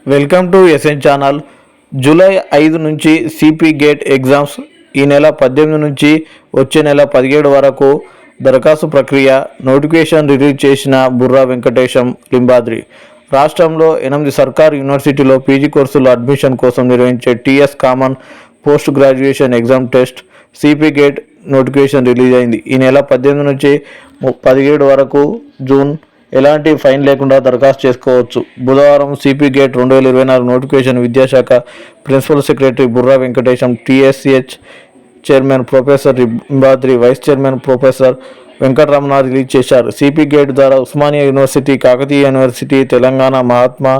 Welcome to SN channel. July 5 నుంచి CP gate exams. ఈ నెల 18 నుంచి వచ్చే నెల 17 వరకు దరఖాస్తు ప్రక్రియ. నోటిఫికేషన్ రిలీజ్ చేసిన బుర్రా వెంకటేశం లింబాద్రి. రాష్ట్రంలో 8 సర్కారు యూనివర్సిటీలో పీజీ కోర్సుల అడ్మిషన్ కోసం నిర్వహించే TS common post graduation exam test CP gate notification release అయింది. ఈ నెల 18 నుంచి 17 వరకు జూన్ ఎలాంటి ఫైన్ లేకుండా దరఖాస్తు చేసుకోవచ్చు. బుధవారం సిపి గేట్ 2024 నోటిఫికేషన్ విద్యాశాఖ principal secretary Burra Venkatesham, TSCH chairman professor Limbadri, vice chairman professor Venkataramana release చేశారు. సిపి గేట్ ద్వారా Osmania university, Kakatiya university, Telangana Mahatma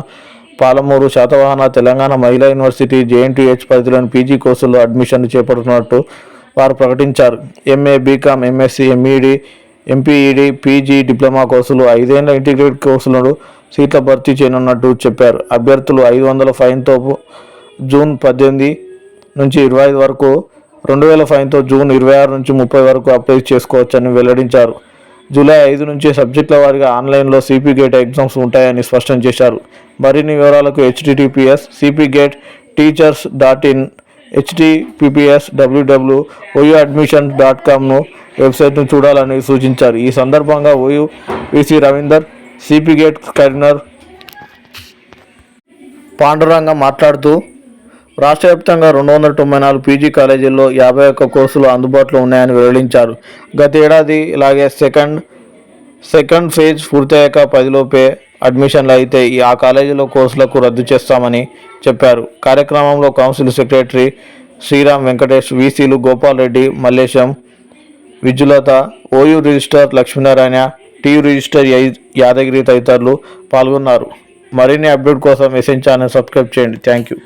Palamuru, Satavahana, Telangana Mahila university, JNTH పరిధిలోని పీజీ కోర్సుల్లో అడ్మిషన్లు చేపడుతున్నట్టు వారు ప్రకటించారు. MA, BCom, MSc, MEd, MPEd, PG, diploma కోర్సులు, 5 ఏళ్ల ఇంటిగ్రేటెడ్ కోర్సులను సీట్ల భర్తీ చేయనున్నట్టు చెప్పారు. అభ్యర్థులు 500 ఫైన్తో జూన్ 18 నుంచి 25 వరకు, 2000 ఫైన్తో జూన్ 26 నుంచి 30 వరకు అప్లై చేసుకోవచ్చని వెల్లడించారు. జూలై 5 నుంచి సబ్జెక్టుల వారీగా ఆన్లైన్లో సిపి గేట్ ఎగ్జామ్స్ ఉంటాయని స్పష్టం చేశారు. మరిన్ని వివరాలకు https cpgate.teachers.in, https www.ouadmissions.com వెబ్సైట్ను చూడాలని సూచించారు. ఈ సందర్భంగా OU VC Ravinder, CP gate convener Pandurangam మాట్లాడుతూ, రాష్ట్ర వ్యాప్తంగా 294 పీజీ కాలేజీల్లో 51 కోర్సులు అందుబాటులో ఉన్నాయని వెల్లడించారు. గతేడాది ఇలాగే సెకండ్ ఫేజ్ పూర్తయ్యాక 10 లోపే అడ్మిషన్లు అయితే ఆ కాలేజీలో కోర్సులకు రద్దు చేస్తామని చెప్పారు. కార్యక్రమంలో కౌన్సిల్ సెక్రటరీ శ్రీరామ్ వెంకటేష్, వీసీలు Gopal Reddy, Mallesham, Vijulatha, OU register Lakshminarayana, TU register Yadagiri తదితరులు పాల్గొన్నారు. మరిన్ని అప్డేట్ కోసం ఎస్ఎన్ ఛానల్ సబ్స్క్రైబ్ చేయండి. Thank you.